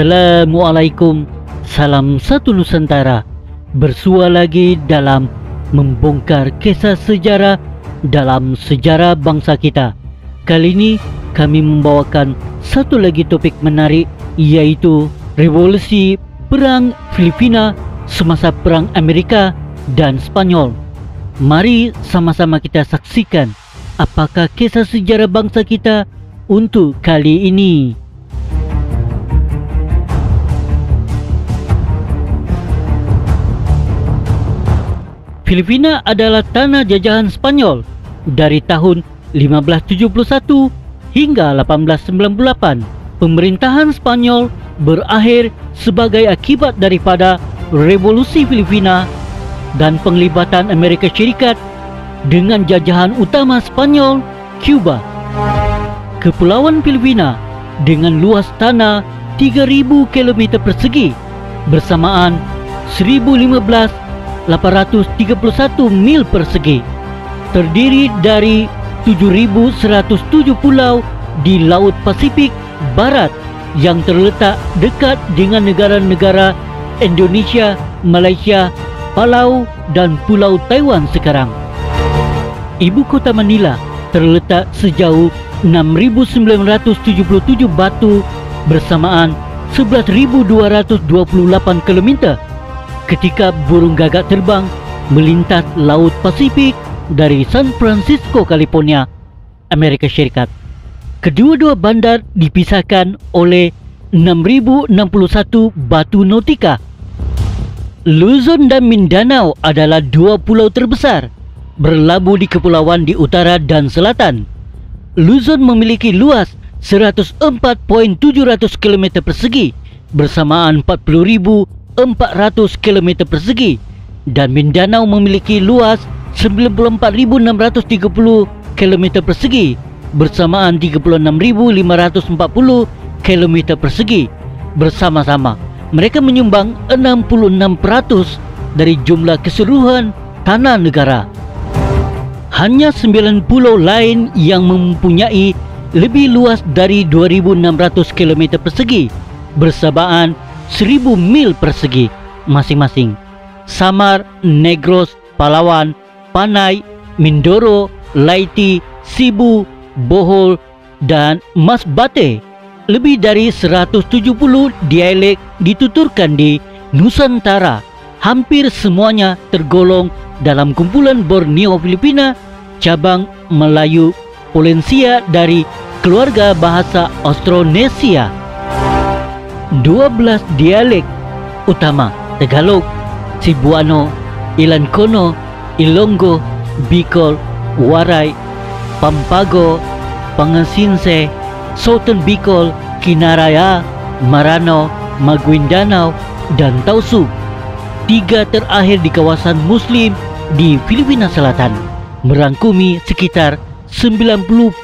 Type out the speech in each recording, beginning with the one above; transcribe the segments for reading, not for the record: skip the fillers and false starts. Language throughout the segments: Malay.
Assalamualaikum, salam satu Nusantara. Bersua lagi dalam membongkar kisah sejarah dalam sejarah bangsa kita. Kali ini kami membawakan satu lagi topik menarik, yaitu revolusi perang Filipina semasa perang Amerika dan Spanyol. Mari sama-sama kita saksikan apakah kisah sejarah bangsa kita untuk kali ini. Filipina adalah tanah jajahan Spanyol dari tahun 1571 hingga 1898. Pemerintahan Spanyol berakhir sebagai akibat daripada Revolusi Filipina dan penglibatan Amerika Syarikat dengan jajahan utama Spanyol, Cuba. Kepulauan Filipina dengan luas tanah 3.000 km persegi bersamaan 831 mil persegi, terdiri dari 7.107 pulau di Laut Pasifik Barat yang terletak dekat dengan negara-negara Indonesia, Malaysia, Palau dan Pulau Taiwan sekarang. Ibu kota Manila terletak sejauh 6.977 batu bersamaan 11.228 km. Ketika burung gagak terbang melintas Laut Pasifik dari San Francisco, California, Amerika Syarikat. Kedua-dua bandar dipisahkan oleh 6.061 batu nautika. Luzon dan Mindanao adalah dua pulau terbesar, berlabuh di kepulauan di utara dan selatan. Luzon memiliki luas 104.700 km persegi bersamaan 40.400 km persegi, dan Mindanao memiliki luas 94.630 km persegi bersamaan 36.540 km persegi. Bersama-sama mereka menyumbang 66% dari jumlah keseluruhan tanah negara. Hanya 9 pulau lain yang mempunyai lebih luas dari 2.600 km persegi bersamaan 1.000 mil persegi masing-masing. Samar, Negros, Palawan, Panay, Mindoro, Laiti, Cebu, Bohol dan Masbate. Lebih dari 170 dialek dituturkan di Nusantara. Hampir semuanya tergolong dalam kumpulan Borneo Filipina, cabang Melayu Polensia dari keluarga bahasa Austronesia. 12 dialek utama: Tagalog, Cebuano, Ilocano, Ilonggo, Bicol, Waray, Pampago, Pangasinse, Southern Bicol, Kinaraya, Marano, Maguindanao, dan Tausug. 3 terakhir di kawasan Muslim di Filipina Selatan, merangkumi sekitar 90%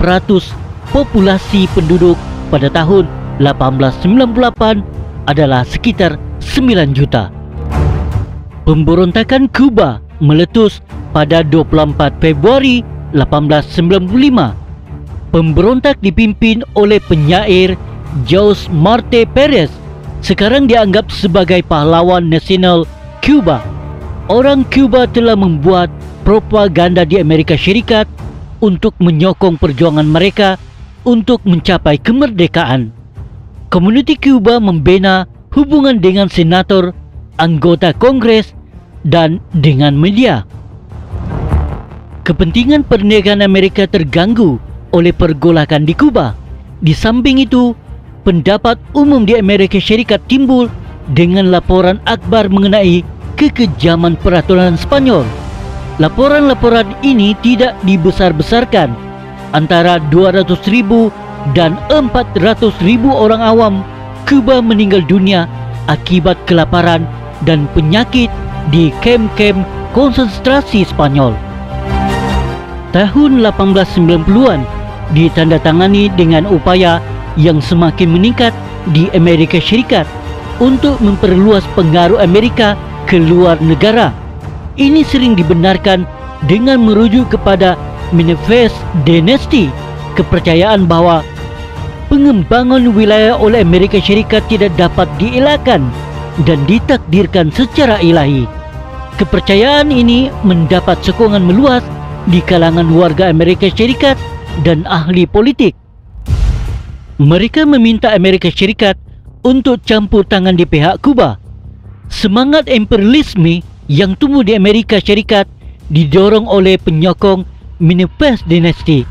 populasi penduduk pada tahun 1898 adalah sekitar 9 juta. Pemberontakan Kuba meletus pada 24 Februari 1895. Pemberontak dipimpin oleh penyair Jose Marte Perez, sekarang dianggap sebagai pahlawan nasional Kuba. Orang Kuba telah membuat propaganda di Amerika Syarikat untuk menyokong perjuangan mereka untuk mencapai kemerdekaan. Komuniti Kuba membina hubungan dengan senator, anggota Kongres, dan dengan media. Kepentingan perniagaan Amerika terganggu oleh pergolakan di Kuba. Di samping itu, pendapat umum di Amerika Syarikat timbul dengan laporan akbar mengenai kekejaman peraturan Spanyol. Laporan-laporan ini tidak dibesar-besarkan. Antara 200.000 dan 400.000 orang awam Kuba meninggal dunia akibat kelaparan dan penyakit di kem-kem konsentrasi Spanyol. Tahun 1890-an ditandatangani dengan upaya yang semakin meningkat di Amerika Syarikat untuk memperluas pengaruh Amerika ke luar negara. Ini sering dibenarkan dengan merujuk kepada Manifest Dynasty, kepercayaan bahwa pengembangan wilayah oleh Amerika Syarikat tidak dapat dielakkan dan ditakdirkan secara ilahi. Kepercayaan ini mendapat sokongan meluas di kalangan warga Amerika Syarikat dan ahli politik. Mereka meminta Amerika Syarikat untuk campur tangan di pihak Kuba. Semangat imperialisme yang tumbuh di Amerika Syarikat didorong oleh penyokong Menendez dinasti,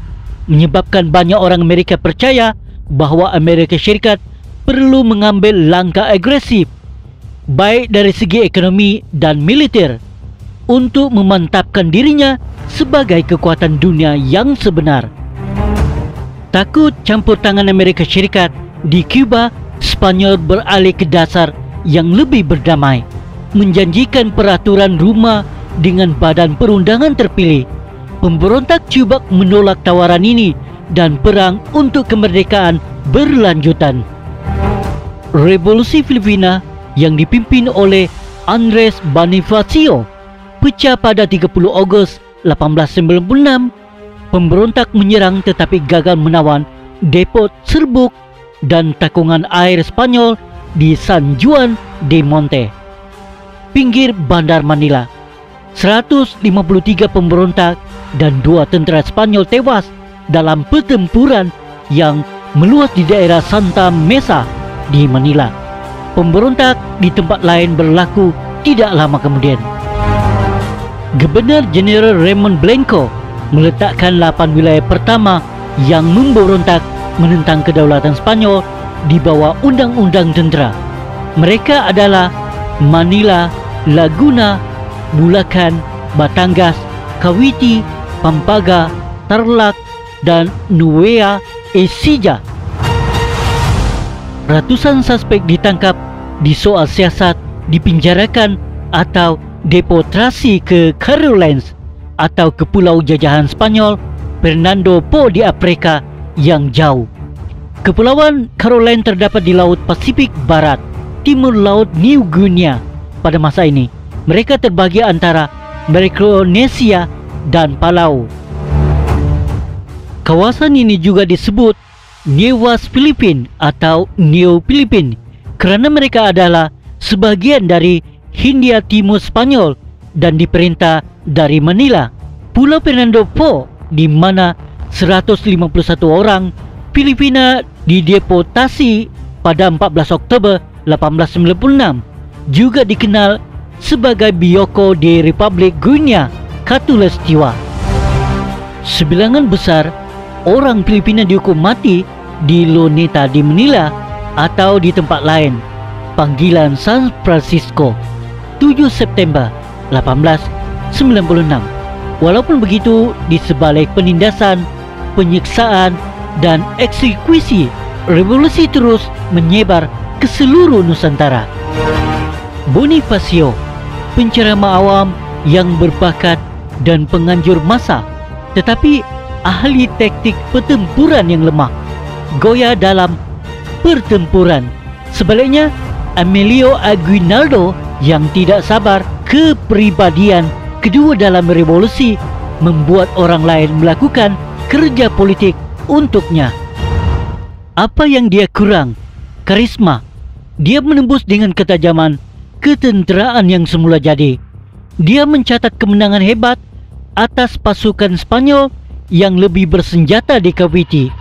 menyebabkan banyak orang Amerika percaya bahawa Amerika Syarikat perlu mengambil langkah agresif, baik dari segi ekonomi dan militer, untuk memantapkan dirinya sebagai kekuatan dunia yang sebenar. Takut campur tangan Amerika Syarikat di Cuba, Spanyol beralih ke dasar yang lebih berdamai, menjanjikan peraturan rumah dengan badan perundangan terpilih. Pemberontak Cuba menolak tawaran ini dan perang untuk kemerdekaan berlanjutan. Revolusi Filipina yang dipimpin oleh Andres Bonifacio pecah pada 30 Ogos 1896. Pemberontak menyerang tetapi gagal menawan depot serbuk dan takungan air Spanyol di San Juan de Monte, pinggir bandar Manila. 153 pemberontak dan 2 tentera Spanyol tewas dalam pertempuran yang meluas di daerah Santa Mesa di Manila. Pemberontak di tempat lain berlaku tidak lama kemudian. Gubernur Jeneral Ramon Blanco meletakkan 8 wilayah pertama yang memberontak menentang kedaulatan Spanyol di bawah undang-undang tentera. Mereka adalah Manila, Laguna, Bulacan, Batangas, Cavite, Pampanga, Tarlac, dan Nueva Ecija. Ratusan suspek ditangkap, disoal siasat, dipinjarakan atau deportasi ke Carolines atau ke pulau jajahan Spanyol Fernando Po di Afrika yang jauh. Kepulauan Caroline terdapat di Laut Pasifik Barat, timur Laut New Guinea. Pada masa ini, mereka terbagi antara Micronesia dan Palau. Kawasan ini juga disebut Nuevas Philippines atau New Philippines kerana mereka adalah sebagian dari Hindia Timur Spanyol dan diperintah dari Manila. Pulau Fernando Po, di mana 151 orang Filipina dideportasi pada 14 Oktober 1896, juga dikenal sebagai Bioko de Republik Guinea Khatulistiwa. Sebilangan besar orang Filipina dihukum mati di Luneta di Manila atau di tempat lain. Panggilan San Francisco, 7 September 1896. Walaupun begitu, di sebalik penindasan, penyiksaan, dan eksekusi, revolusi terus menyebar ke seluruh Nusantara. Bonifacio, penceramah awam yang berbakat dan penganjur massa, tetapi ahli taktik pertempuran yang lemah, goyah dalam pertempuran. Sebaliknya, Emilio Aguinaldo yang tidak sabar, kepribadian kedua dalam revolusi membuat orang lain melakukan kerja politik untuknya. Apa yang dia kurang? Karisma. Dia menembus dengan ketajaman ketenteraan yang semula jadi. Dia mencatat kemenangan hebat atas pasukan Spanyol yang lebih bersenjata di Cavite,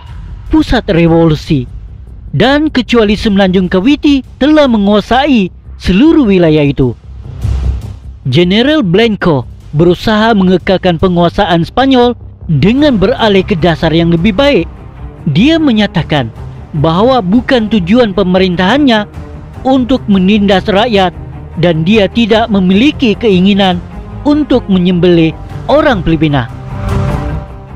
pusat revolusi. Dan kecuali semenanjung Cavite telah menguasai seluruh wilayah itu. Jeneral Blanco berusaha mengekalkan penguasaan Spanyol dengan beralih ke dasar yang lebih baik. Dia menyatakan bahawa bukan tujuan pemerintahannya untuk menindas rakyat dan dia tidak memiliki keinginan untuk menyembelih orang Filipina.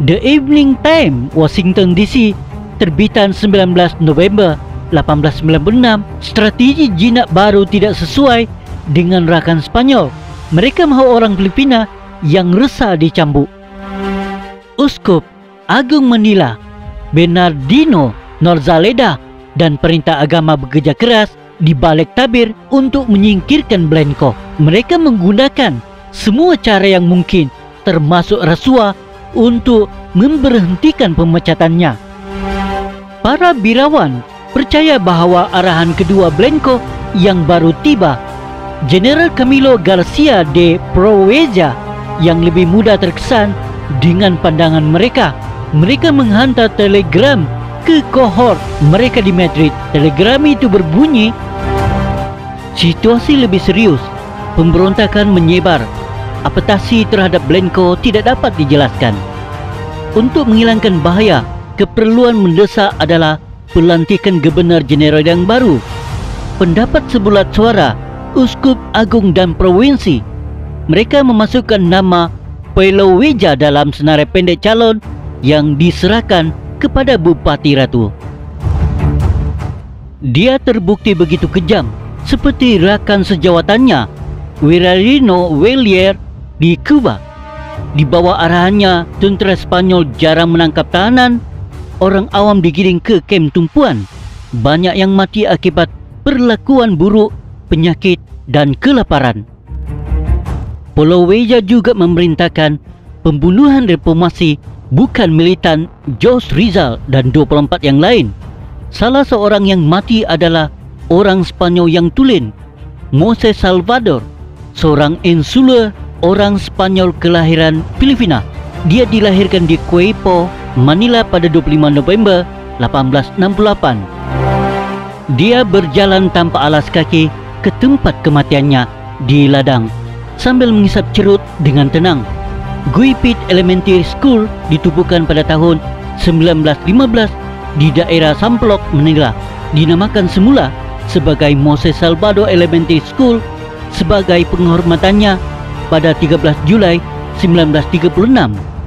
The Evening Time, Washington DC, terbitan 19 November 1896, strategi jinak baru tidak sesuai dengan rakan Spanyol. Mereka mahu orang Filipina yang resah dicambuk. Uskup Agung Manila, Bernardino Norzaleda, dan perintah agama bekerja keras di balik tabir untuk menyingkirkan Blanco. Mereka menggunakan semua cara yang mungkin, termasuk rasuah, untuk memberhentikan pemecatannya. Para birawan percaya bahawa arahan kedua Blanco yang baru tiba, General Camilo Garcia de Proeza, yang lebih mudah terkesan dengan pandangan mereka. Mereka menghantar telegram ke kohort mereka di Madrid. Telegram itu berbunyi, "Situasi lebih serius. Pemberontakan menyebar. Apetasi terhadap Blanco tidak dapat dijelaskan. Untuk menghilangkan bahaya, keperluan mendesak adalah pelantikan Gubernur Jeneral yang baru. Pendapat sebulat suara Uskup Agung dan Provinsi. Mereka memasukkan nama Peloweja dalam senarai pendek calon yang diserahkan kepada Bupati Ratu. Dia terbukti begitu kejam, seperti rakan sejawatannya Wirarino Welier di Cuba. Di bawah arahannya, tentera Spanyol jarang menangkap tahanan. Orang awam digiring ke kem tumpuan. Banyak yang mati akibat perlakuan buruk, penyakit dan kelaparan. Peloweja juga memerintahkan pembunuhan reformasi bukan militan Jos Rizal dan 24 yang lain. Salah seorang yang mati adalah orang Spanyol yang tulen, Jose Salvador, seorang insular orang Spanyol kelahiran Filipina. Dia dilahirkan di Queipo, Manila pada 25 November 1868. Dia berjalan tanpa alas kaki ke tempat kematiannya di ladang sambil mengisap cerut dengan tenang. Guipit Elementary School ditubuhkan pada tahun 1915 di daerah Samplok, Manila. Dinamakan semula sebagai Jose Salvador Elementary School sebagai penghormatannya pada 13 Julai 1936.